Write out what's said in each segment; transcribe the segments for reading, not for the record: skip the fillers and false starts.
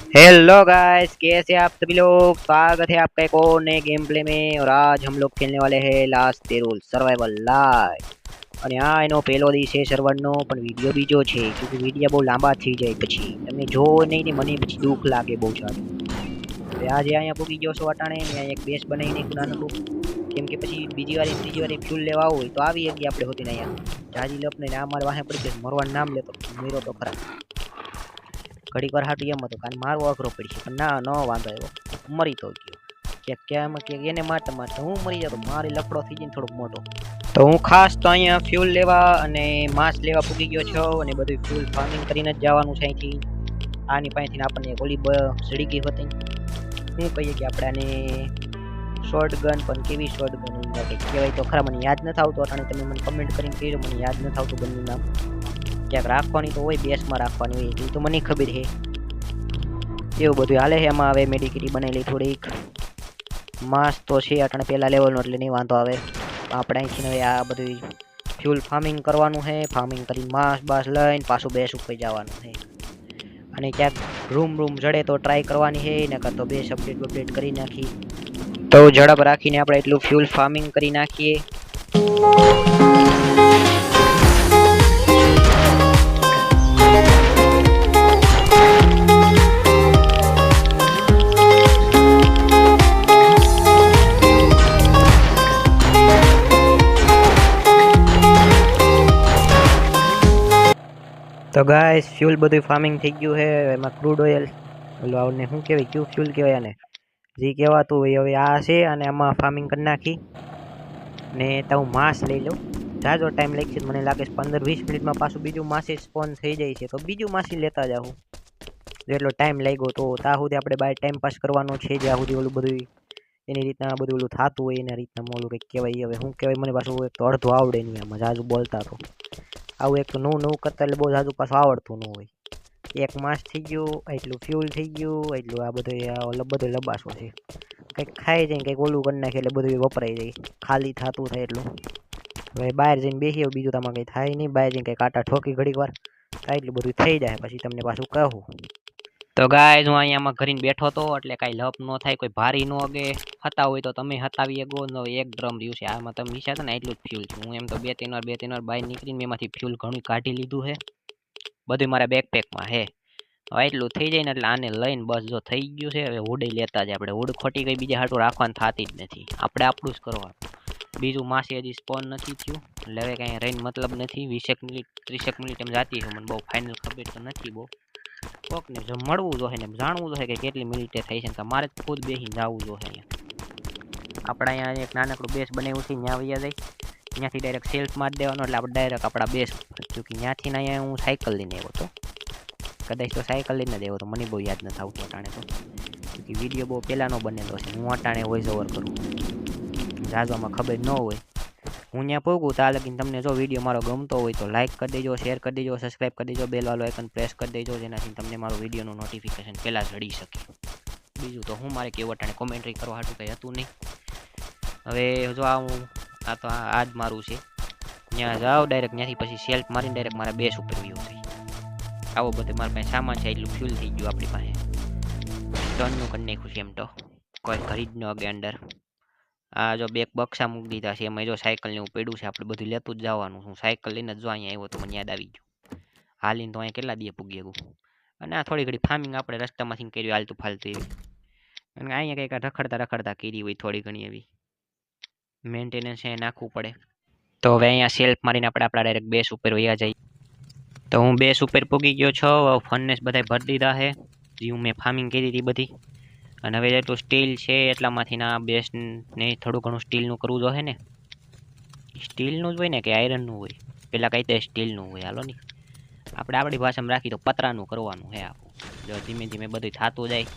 Hello guys, कैसे आप सभी लोग। स्वागत है आपका एक और नए गेम प्ले में। और आज हम लोग खेलने वाले हैं last day rule survival live. અને આ એનો પહેલો દિવસ છે સર્વરનો, પણ વિડીયો બીજો છે क्योंकि વિડીયો બહુ લાંબા થઈ જાય પછી તમે જો નહીં ને મને પછી દુઃખ લાગે બહુ સારું. હવે આજે અહીંયા પૂગી ગયો છો અટાણે મેં એક બેસ બનાવી નાખ્યું નાનકડું, કેમ કે પછી બીજી વાર ત્રીજી વાર ફ્યુલ લેવા આવું હોય તો આવી ગયા આપણે હોતી ને અહીંયા જાજી લપ ને આ મારે વાહે પડી ગયો મરવાનું નામ લેતો મર્યો તો ખરા ઘડીક વાર હાટું એમ હતું કારણ મારવો અઘરો પડી પણ ના ન વાંધો આવ્યો મરી તો ગયો કે કેમ કે એને મારતા મારતા હું મરી જતો મારી લફડો થઈ જાય થોડોક મોટો તો હું ખાસ તો અહીંયા ફ્યુલ લેવા અને માસ લેવા પૂગી ગયો છો અને બધું ફ્યુલ ફાર્મિંગ કરીને જ જવાનું છે અહીંથી આની પાસેથી આપણને ઓલી સડી ગઈ હતી શું કહીએ કે આપણે આને શોર્ટ ગન પણ કેવી શોર્ટ ગન કહેવાય તો ખરા મને યાદ નથી આવતું અટાણે તમે મને કમેન્ટ કરીને કહેજો મને યાદ નથી આવતું ગનનું નામ ક્યાંક રાખવાની તો હોય બેસમાં રાખવાની હોય એટલી તો મને ખબર છે એવું બધું હાલે છે એમાં હવે મેડિકિટી બનાવેલી થોડીક માસ તો છે અટાણે પહેલાં લેવલનો એટલે નહીં વાંધો આવે આપણે અહીંથી હવે આ બધું ફ્યુલ ફાર્મિંગ કરવાનું છે ફાર્મિંગ કરીને માસ બાસ લઈને પાછું બેસ ઉપર જવાનું છે અને ક્યાંક રૂમ જડે તો ટ્રાય કરવાની છે નકર તો બેસ અપડેટ કરી નાખી તો ઝડપ રાખીને આપણે એટલું ફ્યુલ ફાર્મિંગ કરી નાખીએ તો ગાઈસ ફ્યુલ બધું ફાર્મિંગ થઈ ગયું છે એમાં ક્રૂડ ઓઇલ ઓલો આવને શું કહેવાય ક્યુ ફ્યુલ કહેવાય આને જે કહેવાતું હોય હવે આ છે અને આમાં ફાર્મિંગ કરી નાખી ને તો હું માસ લઈ લઉં જાજો ટાઈમ લાગશે મને લાગે છે 15-20 મિનિટમાં પાછું બીજું માસી સ્પોન થઈ જાય છે તો બીજું માસી લેતા જાઉં જેટલો ટાઈમ લાગ્યો તો ત્યાં સુધી આપણે બાય ટાઈમ પાસ કરવાનો છે જ્યાં સુધી ઓલું બધું એની રીતના બધું ઓલું થતું હોય એના રીતના ઓલું કંઈક કહેવાય હવે શું કહેવાય મને પાછું એક તો અડધું આવડે નહીં આમાં જાજુ બોલતા તો આવું એક તો નવું કરતા એટલે બહુ જાજુ પાછું આવડતું ન હોય એક માસ થઈ ગયું એટલું ફ્યુલ થઈ ગયું એટલું આ બધો લબાસો છે કંઈક ખાઈ જાય કંઈક ઓલું કરી નાખે એટલે બધું વપરાઈ જાય ખાલી થતું થાય એટલું હવે બહાર જઈને બેસીએ બીજું તમારે કંઈ થાય નહીં બહાર જઈને કંઈક આટા ઠોકી ઘડીક વાર થાય એટલું બધું થઈ જાય પછી તમને પાછું કહું તો ગાઈઝ હું અહીંયામાં ઘરીને બેઠો હતો એટલે કાંઈ લપ ન થાય કોઈ ભારી ન અગે હતા હોય તો તમે હતાવી ગો નો એક ડ્રમ રહ્યું છે આમાં તમે વિચારતા ને એટલું જ ફ્યુલ છે હું એમ તો બે ત્રણ વાર બહાર નીકળીને એમાંથી ફ્યુલ ઘણું કાઢી લીધું છે બધું મારા બેકપેકમાં હે હવે એટલું થઈ જાય ને એટલે આને લઈને બસ જો થઈ ગયું છે હવે હુડે લેતા જ આપણે હુડ ખોટી ગઈ બીજા હાટું રાખવાનું થતી જ નથી આપણે આપણું જ કરવાનું બીજું માસી હજી સ્પોન નથી થયું એટલે હવે કાંઈ રહીને મતલબ નથી 20 મિનિટ 30 મિનિટ એમ જાતી છે મને બહુ ફાઇનલ ખબર તો નથી બહુ કોકને જો મળવું જોઈએ ને જાણવું જોઈએ કે કેટલી મિનિટે થઈ છે મારે ખુદ બેસીને જવું જોઈએ અહીંયા આપણે અહીંયા એક નાનકડું બેસ બનાવ્યું છે ત્યાં વૈયા જાય ત્યાંથી ડાયરેક્ટ સેલ્ફ મારી દેવાનો એટલે આપણે ડાયરેક્ટ આપણા બેસ જોકે ત્યાંથી અહીંયા હું સાયકલ લઈને આવ્યો હતો કદાચ તો સાયકલ લઈને જ આવ્યો તો મને બહુ યાદ નથી આવતું અટાણે તો કે વિડીયો બહુ પહેલાંનો બનેલો છે હું અટાણે વોઇસ ઓવર કરું જાજવામાં ખબર ન હોય હું ત્યાં પહોંચું ત્યાં લગીને તમને જો વિડીયો મારો ગમતો હોય તો લાઇક કરી દેજો શેર કરી દેજો સબસ્ક્રાઈબ કરી દેજો બેલ વાળો આઇકન પ્રેસ કરી દેજો જેનાથી તમને મારો વિડીયોનું નોટિફિકેશન પહેલાં જડી શકે બીજું તો હું મારે કેવું અટાણે કોમેન્ટ્રી કરવા હાટું કંઈ હતું નહીં હવે જો આ તો આ જ મારું છે ત્યાં જાઓ ડાયરેક્ટ ત્યાંથી પછી સેલ્ફ મારીને ડાયરેક્ટ મારા બેસ ઉપર વ્યૂ થઈ આવો બધો મારા પાસે સામાન છે એટલું ફ્યુલ થઈ ગયું આપણી પાસે ટનનું કરી નાખ્યું છે એમ તો કોઈ ખરીદ ન અગે અંદર આ જો બે બક્સા મૂકી દીધા છે એમાં જો સાયકલને એવું પડ્યું છે આપણે બધું લેતું જ જવાનું હું સાયકલ લઈને જ જો અહીંયા આવ્યો તો મને યાદ આવી ગયું હાલીને તો અહીંયા કેટલા દીએ પૂગી ગયું અને આ થોડી ઘડી ફાર્મિંગ આપણે રસ્તામાંથી કર્યું હાલતું ફાલતું એવી અને અહીંયા કંઈક રખડતા કરી હોય થોડી ઘણી એવી મેન્ટેનન્સ એ નાખવું પડે તો હવે અહીંયા સેલ્ફ મારીને આપણે આપણા ડાયરેક્ટ બેસ ઉપર વયા જઈએ તો હું બેસ ઉપર પૂગી ગયો છો ફનનેસ બધા ભરી દીધા છે જે મેં ફાર્મિંગ કરી હતી બધી અને હવે જેટલું સ્ટીલ છે એટલામાંથી ના બેસને થોડું ઘણું સ્ટીલનું કરવું જોઈએ ને સ્ટીલનું જ હોય ને કે આયરનનું હોય પેલા કઈ તે સ્ટીલનું હોય હાલો ને આપણે આપણી ભાષામાં રાખી તો પતરાનું કરવાનું હે આખું જો ધીમે ધીમે બધું થતું જાય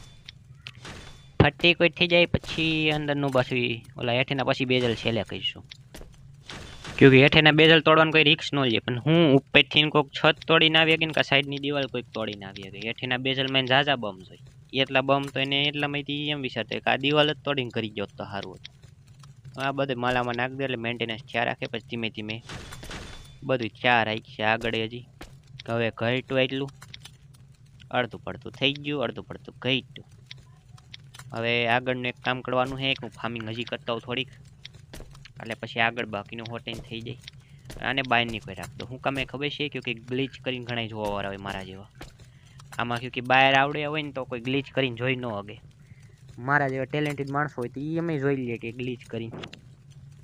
ફટ્ટી કોઈ થઈ જાય પછી અંદરનું પાછું ઓલા હેઠેના પછી બેજલ છેલ્લે કહીશું ક્યોંકિ હેઠેના બેજલ તોડવાનું કોઈ રિક્સ ન લે પણ હું ઉપરથી કોઈક છત તોડીને આવી ગઈ કે સાઈડની દિવાલ કોઈક તોડીને આવી ગઈ હેઠેના બેજલમાં ઝાઝા બમ જોઈ એટલા બમ તો એને એટલામાંથી એમ વિચારતો કે આ દિવાલ જ તોડીને કરી ગયો તો સારું હતું આ બધું માલામાં નાખી દે એટલે મેન્ટેનન્સ થયા રાખે પછી ધીમે ધીમે બધું થયા રાખશે આગળ હજી હવે ઘટ્યું એટલું અડધું પડતું થઈ ગયું, અડધું પડતું ઘટ્યું. હવે આગળનું એક કામ કરવાનું છે કે હું ફાર્મિંગ હજી કરતા હોઉં થોડીક, એટલે પછી આગળ બાકીનું હોટેલ થઈ જાય. આને બહાર નહીં કોઈ રાખતો, હું કામે ખબર છે કે ગ્લીચ કરીને ઘણા જોવાવાળા હોય મારા જેવા. આમાં કે બહાર આવડે હોય ને તો કોઈ ગ્લીચ કરીને જોઈ ન હગે. મારા જેવા ટેલેન્ટેડ માણસો હોય તો એ અમે જોઈ લઈએ કે ગ્લીચ કરીને.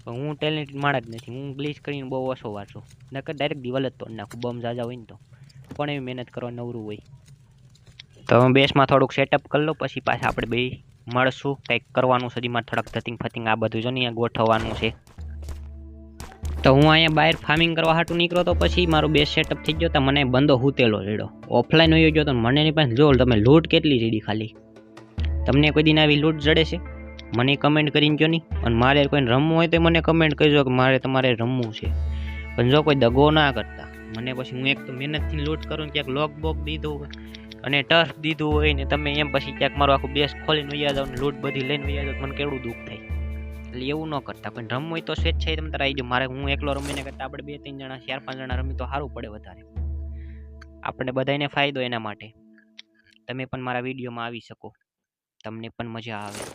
પણ હું ટેલેન્ટેડ માણસ જ નથી, હું ગ્લીચ કરીને બહુ ઓછો વાંચું. નકર ડાયરેક્ટ દિવાલ જ તોડ નાખું બમ જાજા હોય ને તો. પણ એવી મહેનત કરવા નવરું હોય. તો હું બેસમાં થોડુંક સેટઅપ કરી લો, પછી પાછા આપણે બે મળશું. કંઈક કરવાનું છે, મારે થોડાક ધતિંગ ફતિંગ આ બધું જો ને અહીંયા ગોઠવવાનું છે. તો હું અહીંયા બહાર ફાર્મિંગ કરવા હાટું નીકળ્યો તો પછી મારો બેસ સેટઅપ થઈ ગયો. તો મને બંધો હૂતેલો રેડો ઓફલાઈન હોઈ ગયો તો મને એની પાસે જો તમે લૂંટ કેટલી રેડી ખાલી. તમને કોઈ દિન આવી લૂંટ જડે છે? મને કમેન્ટ કરીને કહો નહીં. અને મારે કોઈને રમવું હોય તો મને કમેન્ટ કરજો કે મારે તમારે રમવું છે. પણ જો કોઈ દગો ના કરતા મને, પછી હું એક તો મહેનતથી લૂંટ કરું, ક્યાંક લોક બોક દીધું હોય અને ટર્ફ દીધું હોય ને તમે એમ પછી ક્યાંક મારું આખું બેસ ખોલીને વૈયા જાવ ને લૂંટ બધી લઈને વૈયા જાવ, મને કેવડું દુઃખ થાય. એટલે એવું ન કરતા. પણ રમવું હોય તો સ્વેચ્છાએ તમે તારે આવી જાઓ. મારે હું એકલો રમીને કરતાં આપણે 2-3 જણા 4-5 જણા રમી તો સારું પડે વધારે. આપણે બધાને ફાયદો એના માટે. તમે પણ મારા વિડીયોમાં આવી શકો, તમને પણ મજા આવે.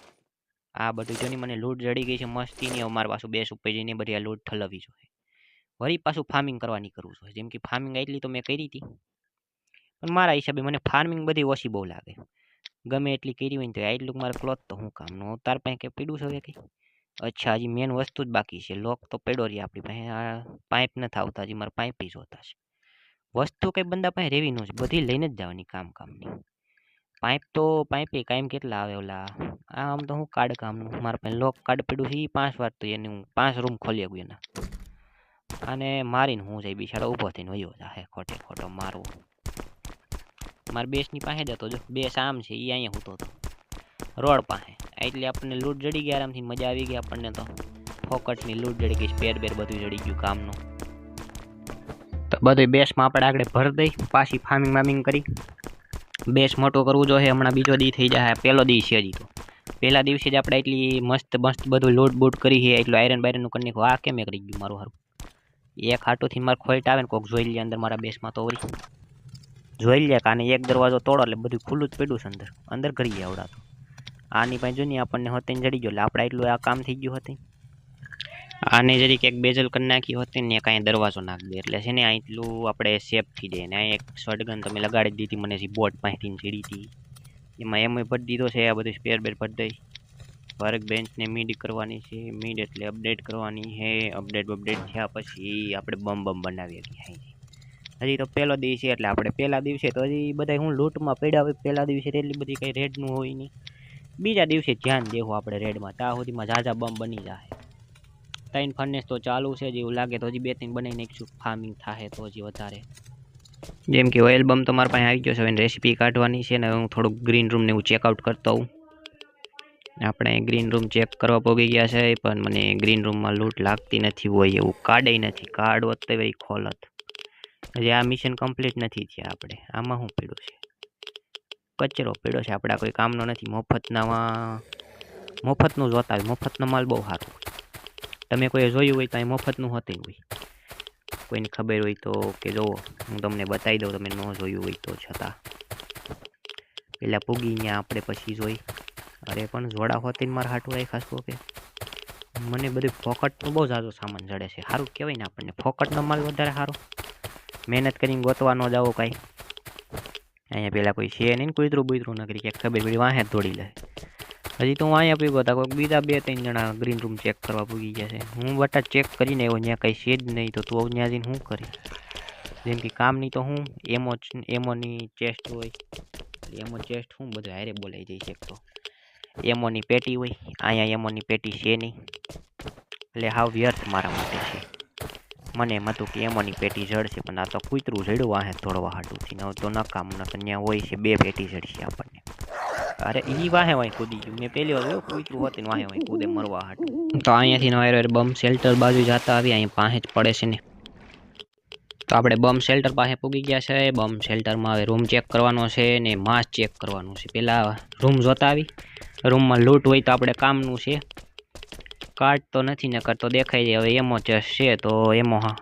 આ બધું જો મને લૂંટ જડી ગઈ છે મસ્તીની. અમારા પાછું બેસ ઉપર જઈને બધી આ લૂંટ ઠલવવી જોઈએ. વળી પાછું ફાર્મિંગ કરવાની કરવું જોઈએ. જેમ કે ફાર્મિંગ એટલી તો મેં કરી હતી, પણ મારા હિસાબે મને ફાર્મિંગ બધી ઓછી બહુ લાગે. ગમે એટલી કરી હોય ને તો એટલું મારે ક્લોથ તો હું કામનું. તાર પાસે કંઈ પીડું છે હવે કંઈ? અચ્છા, હજી મેન વસ્તુ જ બાકી છે. લોક તો પડ્યો રહી આપણી પાસે. આ પાઇપ નથી આવતા, હજી મારે પાઇપ જ જોતા છે. વસ્તુ કંઈ બંદા પાસે રેવી ન છે, બધી લઈને જ જવાની કામની. પાઇપ તો પાઇપે કાયમ કેટલા આવે ઓલા. આમ તો હું કાર્ડ કામનું મારા પાસે લોક કાર્ડ પડ્યું છે. 5 વાર તો એને હું 5 રૂમ ખોલી શકું એના. અને મારીને હું જાય બિચારો ઊભો થઈને વયો જાય ખોટે ખોટો મારવો. મારા બેસની પાસે જ હતો, જો બેસ આમ છે, એ અહીંયા હતો તો રોડ પાસે. એટલે આપણને લૂંટ જડી ગઈ આરામથી, મજા આવી ગઈ આપણને. તો ફોકટની લૂંટ જડી ગઈ, સ્પેર બેર બધું જડી ગયું કામનું. તો બધું બેસમાં આપણે આગળ ભરી દઈ, પાછી ફાર્મિંગ કરી. બેસ મોટો કરવું જોઈએ. હમણાં બીજો દી થઈ જાય, પહેલો દી છે હજી તો. પહેલા દિવસે જ આપણે એટલી મસ્ત બધું લૂંટ બૂટ કરી છે. એટલું આયરન બાયરનનું કરી નાખું. આ કેમ કરી ગયું મારું સારું? એક હાટોથી મારે ખોટ આવે ને કોઈક જોઈ લે અંદર મારા બેસમાં તો વળી જોઈ લે. કાને એક દરવાજો તોડો એટલે બધું ખુલ્લું જ પડ્યું છે અંદર કરી ગયા આવડા. તો આની પાસે જો ને આપણને હોતે જડી ગયો એટલે આપણે એટલું આ કામ થઈ ગયું હતું. આને જરીક એક બેજલ કરી નાખી હોતી ને કાંઈ દરવાજો નાખ દે એટલે છે ને આટલું આપણે સેફ થઈ જાય. ને આ એક શોટગન તમે લગાડી દીધી મને, જે બોટ પાસેથી ચડી હતી એમાં એમ ભરી દીધો છે. આ બધું સ્પેર બેર ભરી દઈ. વર્ક બેન્ચને મીડ કરવાની છે. મીડ એટલે અપડેટ કરવાની છે. અપડેટ થયા પછી આપણે બમ બનાવી શકીએ. હજી તો પહેલો દિવસ છે એટલે આપણે પહેલા દિવસે તો હજી બધા હું લૂંટમાં પડ્યા હોય. પહેલા દિવસે એટલી બધી કંઈ રેડનું હોય નહીં. બીજા દિવસે ધ્યાન દેવું આપણે રેડમાં. ત્યાં સુધીમાં ઝાઝા બમ બની જાય. 3 ફર્નેસ તો ચાલુ છે. જેવું લાગે તો હજી 2-3 બનાવી નાખીશું. ફાર્મિંગ થાય તો હજી વધારે. જેમ કે ઓઇલ બમ તો મારા પાસે આવી ગયો છે. હવે રેસીપી કાઢવાની છે ને હું થોડુંક ગ્રીન રૂમને હું ચેકઆઉટ કરતો હોઉં. આપણે ગ્રીન રૂમ ચેક કરવા પહોંચી ગયા છે, પણ મને ગ્રીન રૂમમાં લૂંટ લાગતી નથી હોય એવું. કાર્ડે નથી. કાર્ડ હોત તો એવી ખોલત. હજી આ મિશન કમ્પ્લીટ નથી થયા આપણે. આમાં શું પડ્યું છે? કચરો પડ્યો છે. આપણા કોઈ કામનો નથી. મફતનું જોતા હોય. મફતનો માલ બહુ સારો. તમે કોઈ જોયું હોય તો અહીં મફતનું હોતું હોય. કોઈને ખબર હોય તો કે જોવો, હું તમને બતાવી દઉં. તમે ન જોયું હોય તો છતાં પેલા પૂગી ત્યાં આપણે પછી જોઈ. અરે પણ જોડા હોતી મારા હાટું આવી ખાસ કે મને બધું ફોકટનો બહુ ઝાઝો સામાન જડે છે. સારું કહેવાય ને આપણને. ફોકટનો માલ વધારે સારો. મહેનત કરીને ગોતવા ન જાવો કાંઈ. અહીંયા પેલા કોઈ છે નહીં, કૂતરું બૂતરું ન કરી ક્યાંક ખબર પડી વાંહે દોડી લે. હજી તો હું અહીંયા પીગો હતા. કોઈક બીજા 2-3 જણા ગ્રીન રૂમ ચેક કરવા પૂગી ગયા છે. હું બટા ચેક કરીને આવ્યો. ત્યાં કંઈ છે જ નહીં તો તું ત્યાં જઈને શું કરી? જેમ કે કામની તો હું એમોની ચેસ્ટ હોય. એમો ચેસ્ટ હું બધું હારે બોલાઈ જાય છે. તો એમોની પેટી હોય. અહીંયા એમોની પેટી છે નહીં એટલે હાવ વ્યર્થ મારા માટે છે. મને એમ હતું કે એમોની પેટી જડશે, પણ આ તો કૂતરું જડ્યું વાહે તોડવા હાટુંથી. ન તો નકામ ન ત્યાં હોય છે 2 પેટી જડશે આપણને. અરે એ વાહે વાય કૂદી ગયું. મેં પહેલી વાર કૂતરું હોતી વાહે વાય કૂદે મરવા હાટું. તો અહીંયાથી વાયર બમ શેલ્ટર બાજુ જતા આવી. અહીંયા પાસે જ પડે છે ને. તો આપણે બમ શેલ્ટર પાસે પૂગી ગયા છે. બમ શેલ્ટરમાં હવે રૂમ ચેક કરવાનો છે ને માસ ચેક કરવાનું છે. પહેલાં રૂમ જોતા આવી. રૂમમાં લૂંટ હોય તો આપણે કામનું છે. કાર્ડ તો નથી ને કરતો દેખાય જાય. હવે એમો છે તો એમો હા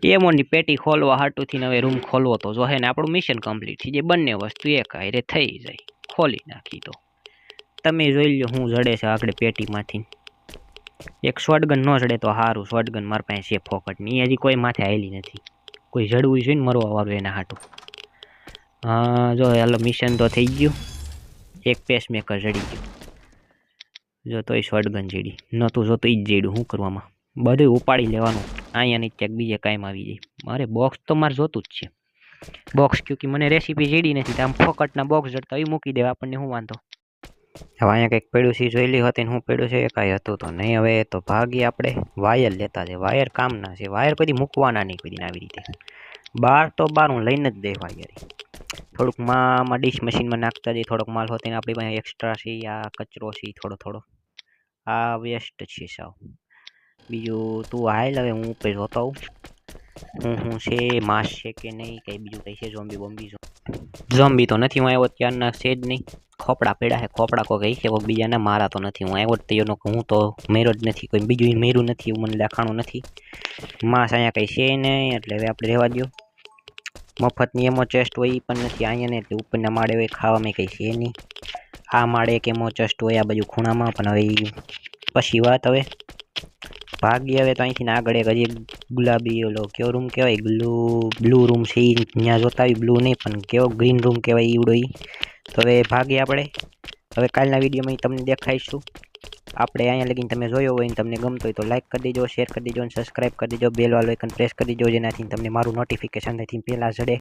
એમોની પેટી ખોલવા હાટુથી હવે રૂમ ખોલવો તો જો હે ને આપણું મિશન કમ્પ્લીટ થઈ જાય, બંને વસ્તુ એક હારે થઈ જાય. ખોલી નાખી તો તમે જોઈ લો હું જડે છે આગળ પેટીમાંથી. એક શોટગન ન જડે તો સારું, શોટગન મારા પાસે છે ફોકટની, હજી કોઈ માથે આવેલી નથી. કોઈ જડવું જોઈએ ને મરવા વાળું એના હાટું. હા જો હાલો મિશન તો થઈ ગયું, એક પેસમેકર જડી ગયું. જો તોય શોટગન જડી નહોતું જોતું ઈ જ જડ્યું. શું કરવામાં, બધું ઉપાડી લેવાનું. અહીંયા નહીં ક્યાંક બીજે કાંઈ આવી જાય. મારે બોક્સ તો મારે જોતું જ છે. બોક્સ ક્યોંકि મને રેસીપી જડી નથી, તો આમ ફોકટના બોક્સ જડતા એ મૂકી દેવા, આપણને શું વાંધો. હવે અહીંયા કંઈક પડ્યું છે જોઈ લી હતી, હું પડ્યું છે કાંઈ હતું તો નહીં. હવે તો ભાગી આપણે વાયર લેતા છે. વાયર કામના છે, વાયર કદી મૂકવાના નહીં કદી આવી રીતે. બાર તો બાર હું લઈને જ દે વાયર. થોડુંક માં ડીશ મશીનમાં નાખતા જઈએ, થોડોક માલ હોતી ને આપણી પાસે એક્સ્ટ્રા છે. આ કચરો છે થોડો થોડો, આ વેસ્ટ છે સાવ. બીજું તું હાલ, હવે હું ઉપર જોતો આવું હું છે, માસ છે કે નહીં, કંઈ બીજું કંઈ છે. ઝોમ્બી બોમ્બી ઝોમ્બી તો નથી, હું આવ્યો ત્યારના છે જ નહીં. ખોપડા પડ્યા છે, ખોપડા કોઈ ગઈ છે કોઈ બીજાના, મારા તો નથી. હું આવ્યો તો એનો હું તો મેરો જ નથી, કોઈ બીજું મેરું નથી, એવું મને દેખાણું નથી. માસ અહીંયા કંઈ છે નહીં, એટલે હવે આપણે રહેવા દો. મફતની એમો ચેસ્ટ હોય એ પણ નથી અહીંયા ને, એટલે ઉપરના માળે હોય ખાવામાં કંઈ છે નહીં. આ માળે એક એમો ચેસ્ટ હોય આ બાજુ ખૂણામાં, પણ હવે પછી વાત. હવે ભાગી હવે તો અહીંથી આગળ એક હજી ગુલાબી ઓલો કયો રૂમ કહેવાય, બ્લુ રૂમ છે એ ત્યાં જોતા આવી. બ્લુ નહીં પણ કેવો ગ્રીન રૂમ કહેવાય ઈવડો એ. તો હવે ભાગીએ આપણે. હવે કાલના વિડીયોમાં તમને દેખાઈશું. આપણે અહીંયા લગીને તમે જોયો હોય ને તમને ગમતો હોય તો લાઈક કરી દેજો, શેર કરી દેજો અને સબસ્ક્રાઈબ કરી દેજો. બેલ વાળો આઇકન પ્રેસ કરી દેજો, જેનાથી તમને મારું નોટિફિકેશન નથી પહેલાં જડે.